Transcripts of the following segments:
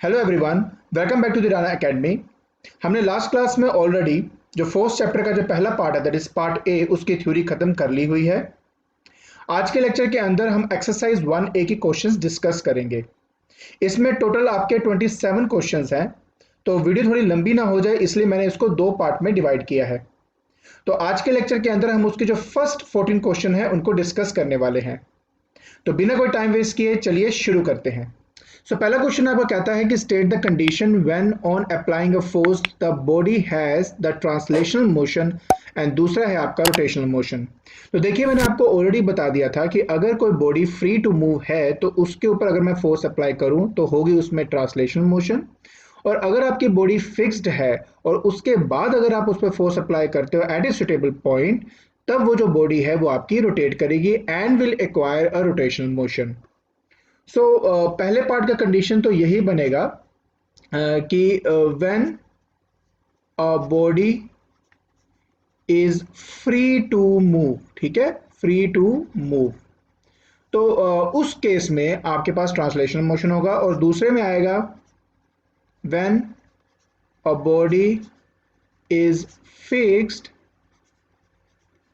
Hello everyone, welcome back to the Rana academy. हमने last class में already जो fourth chapter का जो पहला पार्ट है दैट इज पार्ट ए उसकी थ्योरी खत्म कर ली हुई है। आज के लेक्चर के अंदर हम एक्सरसाइज 1A की क्वेश्चंस डिस्कस करेंगे। इसमें टोटल आपके 27 क्वेश्चंस हैं, तो वीडियो थोड़ी लंबी ना हो जाए इसलिए मैंने इसको दो पार्ट में डिवाइड किया है। तो आज के लेक्चर के अंदर हम उसके जो फर्स्ट 14 क्वेश्चन है उनको डिस्कस करने वाले हैं। तो बिना कोई टाइम वेस्ट किए चलिए शुरू करते हैं। पहला क्वेश्चन आपका कहता है कि state the condition when on applying a force the body has the translational motion and दूसरा है आपका रोटेशनल मोशन। तो देखिए मैंने आपको ऑलरेडी बता दिया था कि अगर कोई बॉडी फ्री टू मूव है तो उसके ऊपर अगर मैं फोर्स अप्लाई करूं तो होगी उसमें ट्रांसलेशनल मोशन, और अगर आपकी बॉडी फिक्स्ड है और उसके बाद अगर आप उस पर फोर्स अप्लाई करते हो एट ए सुटेबल पॉइंट, तब वो जो बॉडी है वो आपकी रोटेट करेगी and will acquire a rotational motion. पहले पार्ट का कंडीशन तो यही बनेगा कि when a body is free to move, ठीक है, फ्री टू मूव। तो उस केस में आपके पास ट्रांसलेशनल मोशन होगा, और दूसरे में आएगा when a body is fixed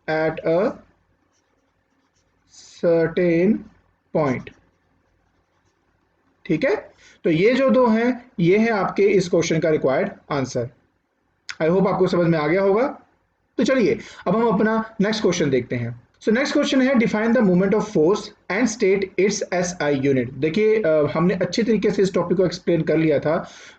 at a certain point. ठीक है, तो ये जो दो हैं ये है आपके इस क्वेश्चन का रिक्वायर्ड आंसर। आई होप आपको समझ में आ गया होगा। तो चलिए अब हम अपना नेक्स्ट क्वेश्चन देखते हैं। नेक्स्ट क्वेश्चन है define the moment of force and state it's SI unit. देखिए हमने अच्छे तरीके से इस टॉपिक को एक्सप्लेन कर लिया था,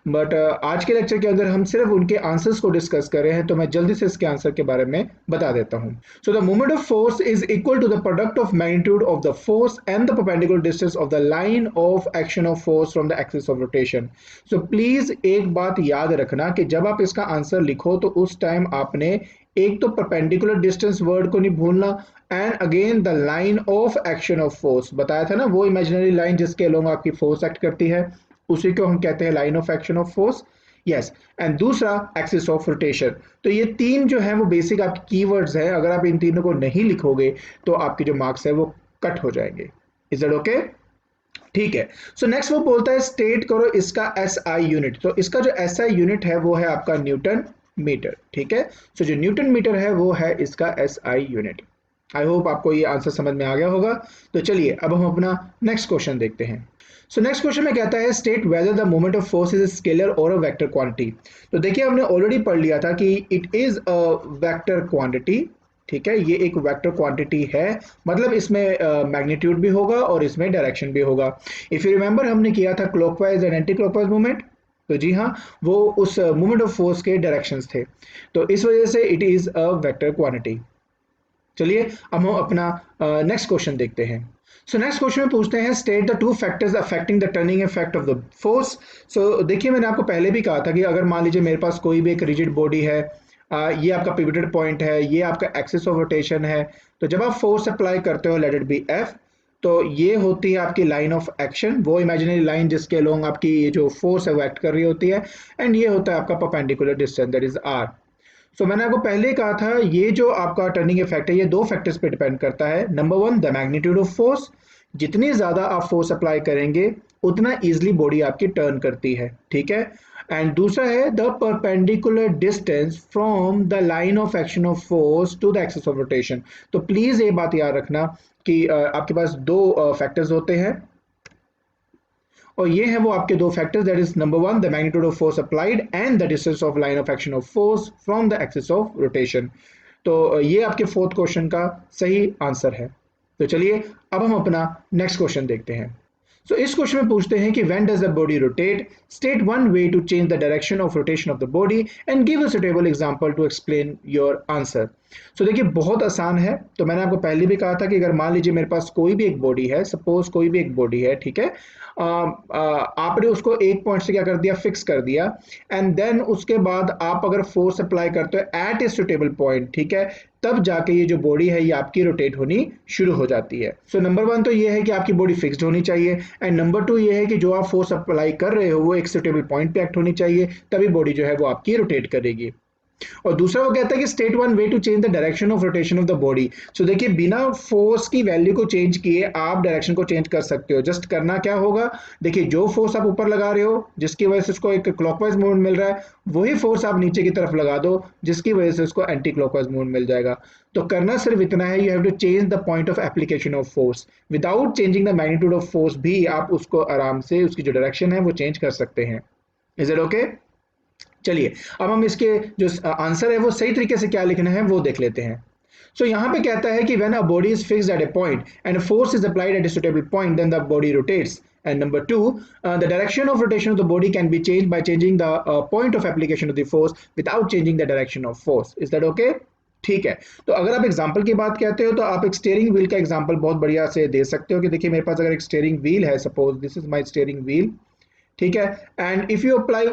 बट आज के लेक्चर के अंदर हम सिर्फ उनके आंसर्स को डिस्कस कर रहे हैं, तो मैं जल्दी से इसके आंसर के बारे में बता देता हूं। The moment of force is equal to the product of magnitude of the force and the perpendicular distance of the line of action of force from the axis of rotation. Please एक बात याद रखना कि जब आप इसका answer लिखो तो उस टाइम आपने एक तो परपेंडिकुलर डिस्टेंस वर्ड को नहीं भूलना, and again the line of action of force बताया था ना, वो इमेजिनरी लाइन जिसके अलोंग आपकी फोर्स एक्ट करती है उसी को हम कहते हैं line of action of force. Yes, and दूसरा एक्सिस ऑफ रोटेशन। तो ये तीन जो है वो बेसिक आपकी कीवर्ड्स है, अगर आप इन तीनों को नहीं लिखोगे तो आपके जो मार्क्स है वो कट हो जाएंगे। Is that okay? ठीक है। नेक्स्ट वो बोलता है स्टेट करो इसका एसआई यूनिट। तो इसका जो एसआई यूनिट है वो है आपका न्यूटन मीटर। ठीक है, जो न्यूटन मीटर है वो है इसका एसआई यूनिट। आई होप आपको ये आंसर समझ में आ गया होगा। तो चलिए अब हम अपना नेक्स्ट क्वेश्चन देखते हैं। नेक्स्ट क्वेश्चन में कहता है state whether the moment of force is scalar और अ वेक्टर क्वांटिटी। तो देखिए हमने ऑलरेडी पढ़ लिया था कि it is a vector quantity. ठीक है, ये एक वेक्टर क्वांटिटी है, मतलब इसमें मैग्नीट्यूड भी होगा और इसमें डायरेक्शन भी होगा। इफ यू रिमेंबर हमने किया था clockwise and anti clockwise movement, तो जी हाँ, वो उस मूवमेंट ऑफ फोर्स के डायरेक्शंस थे, तो इस वजह से it is a vector quantity. चलिए अब हम अपना नेक्स्ट क्वेश्चन देखते हैं। नेक्स्ट क्वेश्चन में पूछते हैं state the two factors affecting the turning effect of the force. देखिए मैंने आपको पहले भी कहा था कि अगर मान लीजिए मेरे पास कोई भी एक रिजिड बॉडी है, ये आपका पिवटेड पॉइंट है, ये आपका एक्सिस ऑफ रोटेशन है, तो जब आप फोर्स अप्लाई करते हो लेट इट बी एफ, तो ये होती है आपकी लाइन ऑफ एक्शन, वो इमेजिनरी लाइन जिसके अलोंग आपकी ये जो फोर्स है वो एक्ट कर रही होती है, एंड ये होता है आपका perpendicular distance that is R. मैंने आपको पहले ही कहा था ये जो आपका टर्निंग इफेक्ट है ये दो फैक्टर्स पे डिपेंड करता है। Number one the magnitude of force, जितनी ज्यादा आप फोर्स अप्लाई करेंगे उतना इजिली बॉडी आपकी टर्न करती है। ठीक है, एंड दूसरा है the perpendicular distance from the line of action of force to the axis of rotation. तो प्लीज ये बात याद रखना कि आपके पास दो फैक्टर्स होते हैं, और ये है वो आपके दो factors, that is number one the magnitude of force applied and the distance of line of action of force from the axis of rotation. तो ये आपके फोर्थ क्वेश्चन का सही आंसर है। तो चलिए अब हम अपना नेक्स्ट क्वेश्चन देखते हैं। इस क्वेश्चन में पूछते हैं कि when does the body rotate, state one way to change the direction of rotation of the body and give a suitable example to explain your answer. देखिए बहुत आसान है। तो मैंने आपको पहले भी कहा था कि अगर मान लीजिए मेरे पास कोई भी एक बॉडी है, सपोज कोई भी एक बॉडी है, ठीक है, आपने उसको एक पॉइंट से क्या कर दिया, फिक्स कर दिया, एंड देन उसके बाद आप अगर फोर्स अप्लाई करते हो एट ए सुटेबल पॉइंट, ठीक है, तब जाके ये जो बॉडी है ये आपकी रोटेट होनी शुरू हो जाती है। नंबर वन तो ये है कि आपकी बॉडी फिक्स्ड होनी चाहिए, एंड नंबर टू ये है कि जो आप फोर्स अप्लाई कर रहे हो वो एक सुटेबल पॉइंट पे एक्ट होनी चाहिए, तभी बॉडी जो है वो आपकी रोटेट करेगी। और दूसरा वो कहता है कि state one way to change the direction of rotation of the body. So देखिए बिना फोर्स की वैल्यू को चेंज किए आप डायरेक्शन को चेंज कर सकते हो। जस्ट करना क्या होगा, देखिए जो फोर्स आप ऊपर लगा रहे हो जिसकी वजह से उसको एक क्लॉकवाइज मूवमेंट मिल रहा है, वही फोर्स आप नीचे की तरफ लगा दो जिसकी वजह से उसको एंटी क्लॉकवाइज मूवमेंट मिल जाएगा। तो करना सिर्फ इतना है, you have to change the point of application of force. Without changing the magnitude of force भी आप उसको आराम से उसकी जो डायरेक्शन है वो चेंज कर सकते हैं। Is it okay? चलिए अब हम इसके जो आंसर है वो सही तरीके से क्या लिखना है वो देख लेते हैं। सो यहाँ पे कहता है कि when a body is fixed at a point and force is applied at a suitable point then the body rotates. And number two, the direction of rotation of the body can be change by changing the point of application of the force without changing the direction of force. Is that okay? ठीक है। तो अगर आप example की बात कहते हो तो आप एक स्टीयरिंग व्हील का एग्जाम्पल बहुत बढ़िया से दे सकते हो कि देखिए मेरे पास अगर एक स्टीयरिंग व्हील है, suppose this is my steering wheel, ठीक है, and if you apply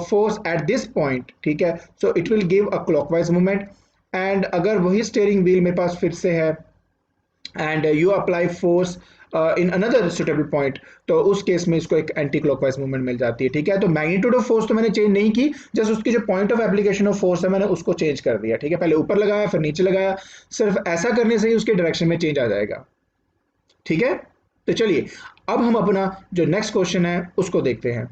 force at this point, ठीक है, so it will give a clockwise movement. And अगर वही स्टीयरिंग व्हील मेरे पास फिर से है and you apply force in another suitable point, तो उस केस में इसको एक एंटी क्लॉकवाइज मूवमेंट मिल जाती है। ठीक है, तो मैग्नीट्यूड ऑफ फोर्स तो मैंने चेंज नहीं की, जस्ट उसकी जो point of application of force है मैंने उसको चेंज कर दिया। ठीक है, पहले ऊपर लगाया फिर नीचे लगाया, सिर्फ ऐसा करने से ही उसके डायरेक्शन में चेंज आ जाएगा। ठीक है, तो चलिए अब हम अपना जो नेक्स्ट क्वेश्चन है उसको देखते हैं।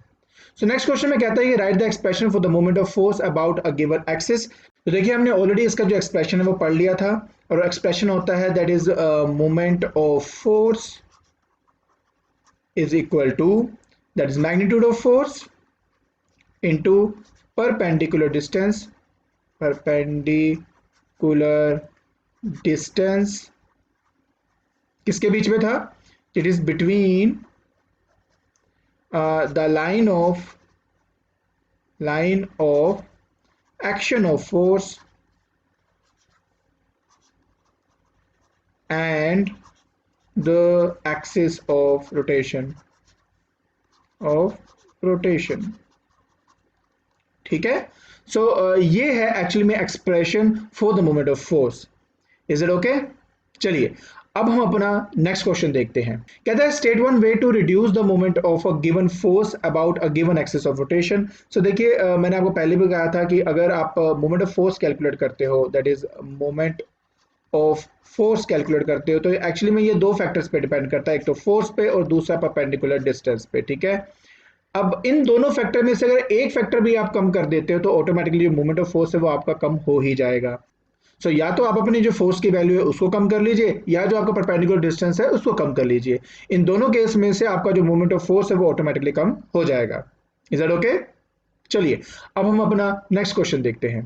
सो नेक्स्ट क्वेश्चन में कहता है कि right the expression for the moment of force about a given axis. तो देखिए हमने ऑलरेडी इसका जो एक्सप्रेशन है वो पढ़ लिया था, और एक्सप्रेशन होता है that is moment of force is equal to, that is magnitude of force into perpendicular distance, perpendicular distance किसके बीच में था? It is between the line of action of force and the axis of rotation ठीक है। सो ये है actually में expression for the moment of force. Is it okay? चलिए अब हम अपना नेक्स्ट क्वेश्चन देखते हैं। कहता है state one way to reduce the moment of a given force about a given axis of rotation. So देखिए मैंने आपको पहले भी कहा था कि अगर आप मोमेंट ऑफ फोर्स कैलकुलेट करते हो, that is moment of force calculate करते हो, तो एक्चुअली में ये दो फैक्टर्स पे डिपेंड करता है, एक तो फोर्स पे और दूसरा परपेंडिकुलर डिस्टेंस पे। ठीक है, अब इन दोनों फैक्टर में से अगर एक फैक्टर भी आप कम कर देते हो तो ऑटोमेटिकली जो मोमेंट ऑफ फोर्स है वो आपका कम हो ही जाएगा। सो या तो आप अपनी जो फोर्स की वैल्यू है उसको कम कर लीजिए, या जो आपका परपेंडिकुलर डिस्टेंस है उसको कम कर लीजिए। इन दोनों केस में से आपका जो मोमेंट ऑफ फोर्स है वो ऑटोमेटिकली कम हो जाएगा। Is that okay? चलिए अब हम अपना नेक्स्ट क्वेश्चन देखते हैं।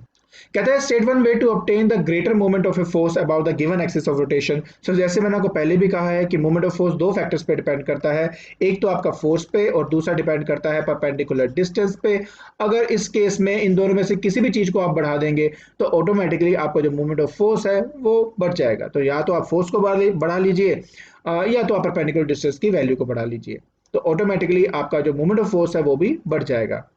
कहता है state one way to obtain the greater moment of a force about the given axis of rotation. So जैसे मैंने आपको पहले भी कहा है कि मोमेंट ऑफ फोर्स दो फैक्टर्स पे डिपेंड करता है, एक तो आपका फोर्स पे और दूसरा डिपेंड करता है परपेंडिकुलर डिस्टेंस पे। अगर इस केस में इन दोनों में से किसी भी चीज को आप बढ़ा देंगे तो ऑटोमेटिकली आपका जो मोमेंट ऑफ फोर्स है वो बढ़ जाएगा। तो या तो आप फोर्स को बढ़ा लीजिए या तो आप परपेंडिकुलर डिस्टेंस की वैल्यू को बढ़ा लीजिए, तो ऑटोमेटिकली आपका जो मोमेंट ऑफ फोर्स है वो भी बढ़ जाएगा।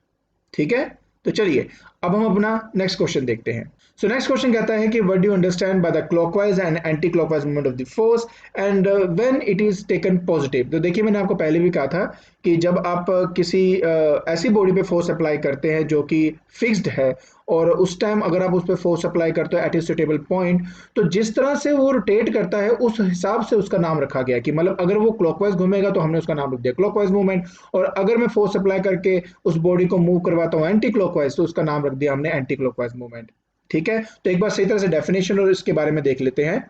ठीक है, तो चलिए अब हम अपना नेक्स्ट क्वेश्चन देखते हैं। सो नेक्स्ट क्वेश्चन कहता है कि what do you understand by the clockwise and anti clockwise movement of the force and when it is taken positive. तो देखिए मैंने आपको पहले भी कहा था कि जब आप किसी ऐसी बॉडी पे फोर्स अप्लाई करते हैं जो कि फिक्स्ड है, और उस टाइम अगर आप उस पर फोर्स अप्लाई करते हो एट ए सुटेबल पॉइंट, तो जिस तरह से वो रोटेट करता है उस हिसाब से उसका नाम रखा गया कि मतलब अगर वो क्लॉकवाइज घूमेगा तो हमने उसका नाम रख दिया क्लॉकवाइज मूवमेंट, और अगर मैं फोर्स अप्लाई करके उस बॉडी को मूव करवाता हूँ एंटी क्लॉकवाइज तो उसका नाम रख दिया हमने एंटी क्लॉकवाइज मूवमेंट। ठीक है, तो एक बार सही तरह से डेफिनेशन और इसके बारे में देख लेते हैं।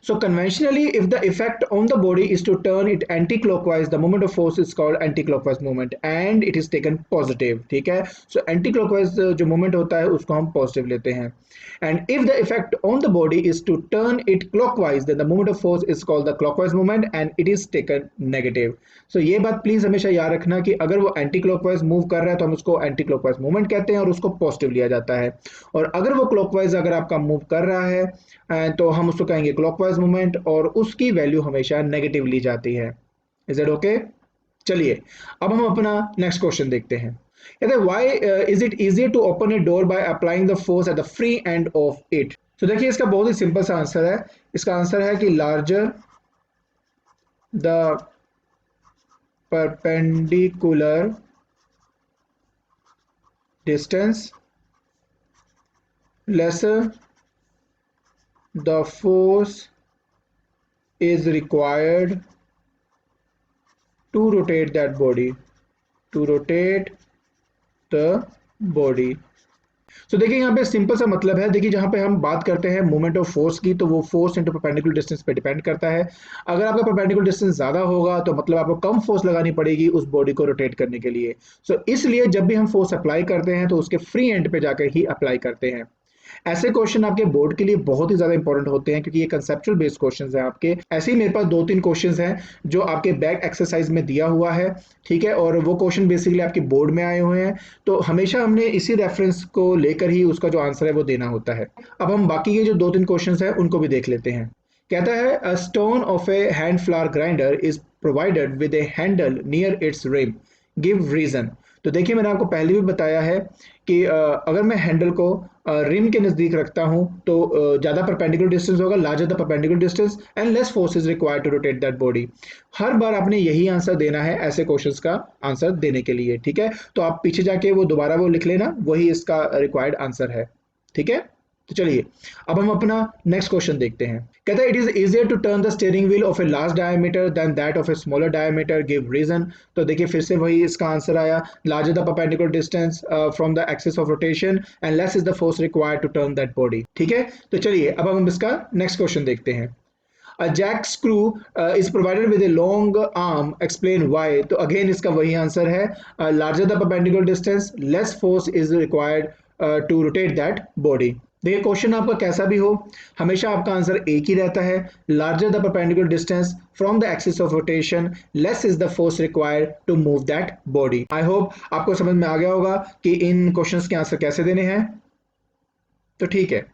So conventionally, if the effect on the body is to turn it anti-clockwise, the moment of force is called anti-clockwise movement and it is taken positive. ठीक है, so anti-clockwise जो movement होता है उसको हम positive लेते हैं। And if the effect on the body is to turn it clockwise, then the moment of force is called the clockwise movement and it is taken negative. So ये बात please हमेशा याद रखना कि अगर वो एंटी क्लॉकवाइज मूव कर रहा है तो हम उसको एंटी क्लॉकवाइज मूवमेंट कहते हैं और उसको पॉजिटिव लिया जाता है, और अगर वो क्लॉकवाइज अगर आपका मूव कर रहा है तो हम उसको कहेंगे क्लॉकवाइज मूवमेंट और उसकी वैल्यू हमेशा नेगेटिव ली जाती है। Is it okay? चलिए अब हम अपना नेक्स्ट क्वेश्चन देखते हैं। कहते हैं why is it easier to open a door by applying the force at the free end of it. तो देखिए इसका बहुत ही सिंपल सा आंसर है। इसका आंसर है कि larger the perpendicular distance lesser the force is required to rotate that body, to rotate the body। तो देखिए यहाँ पे सिंपल सा मतलब है, देखिए जहाँ पे हम बात करते हैं मोमेंट ऑफ फोर्स की, तो वो फोर्स इनटू परपेंडिकुलर डिस्टेंस पे डिपेंड करता है। अगर आपका परपेंडिकुलर डिस्टेंस ज़्यादा होगा तो मतलब आपको कम फोर्स लगानी पड़ेगी उस बॉडी को रोटेट करने के लिए। सो इसलिए जब भी हम फोर्स अप्लाई करते हैं तो उसके फ्री एंड पे जाकर ही अप्लाई करते हैं। ऐसे क्वेश्चन आपके बोर्ड के लिए बहुत ही ज़्यादा इंपॉर्टेंट होते हैं क्योंकि ये कंसेप्चुअल बेस्ड क्वेश्चंस हैं आपके। ऐसे ही मेरे पास 2-3 क्वेश्चंस हैं जो आपके बैक एक्सरसाइज में दिया हुआ है, ठीक है? और वो क्वेश्चन बेसिकली आपके बोर्ड में आए हुए हैं, तो हमेशा हमने इसी रेफरेंस को लेकर ही उसका जो आंसर है वो देना होता है। अब हम बाकी के जो 2-3 क्वेश्चंस हैं उनको भी देख लेते हैं। कहता है a stone of a hand flour grinder is provided with a handle near its rim, give reason. तो देखिए मैंने आपको पहले भी बताया है कि अगर मैं हैंडल को रिम के नज़दीक रखता हूं तो ज़्यादा परपेंडिकुलर डिस्टेंस होगा, larger the perpendicular distance and less force is required to rotate that body. हर बार आपने यही आंसर देना है ऐसे क्वेश्चंस का आंसर देने के लिए, ठीक है? तो आप पीछे जाके वो दोबारा वो लिख लेना, वही इसका रिक्वायर्ड आंसर है, ठीक है? तो चलिए अब हम अपना नेक्स्ट क्वेश्चन देखते हैं। कहता है it is easier to turn the steering wheel of a large diameter than that of a smaller diameter, give reason. तो देखिए फिर से वही इसका आंसर आया, larger the perpendicular distance from the axis of rotation and less is the force required to turn that body, ठीक है? तो चलिए अब हम इसका नेक्स्ट क्वेश्चन देखते हैं। A jack screw is provided with a long arm, explain why। तो अगेन इसका वही आंसर है, larger the perpendicular distance less force is required to rotate that body। देखिए क्वेश्चन आपका कैसा भी हो हमेशा आपका आंसर एक ही रहता है, larger the perpendicular distance from the axis of rotation less is the force required to move that body. I hope आपको समझ में आ गया होगा कि इन क्वेश्चंस के आंसर कैसे देने हैं। तो ठीक है,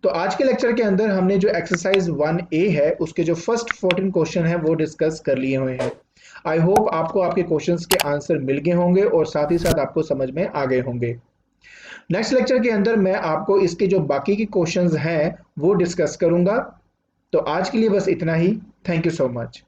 तो आज के लेक्चर के अंदर हमने जो एक्सरसाइज 1A है उसके जो फर्स्ट 14 क्वेश्चन है वो डिस्कस कर लिए हुए हैं। आई होप आपको आपके क्वेश्चंस के आंसर मिल गए होंगे और साथ ही साथ आपको समझ में आ गए होंगे। नेक्स्ट लेक्चर के अंदर मैं आपको इसके जो बाकी के क्वेश्चंस हैं वो डिस्कस करूंगा। तो आज के लिए बस इतना ही। Thank you so much.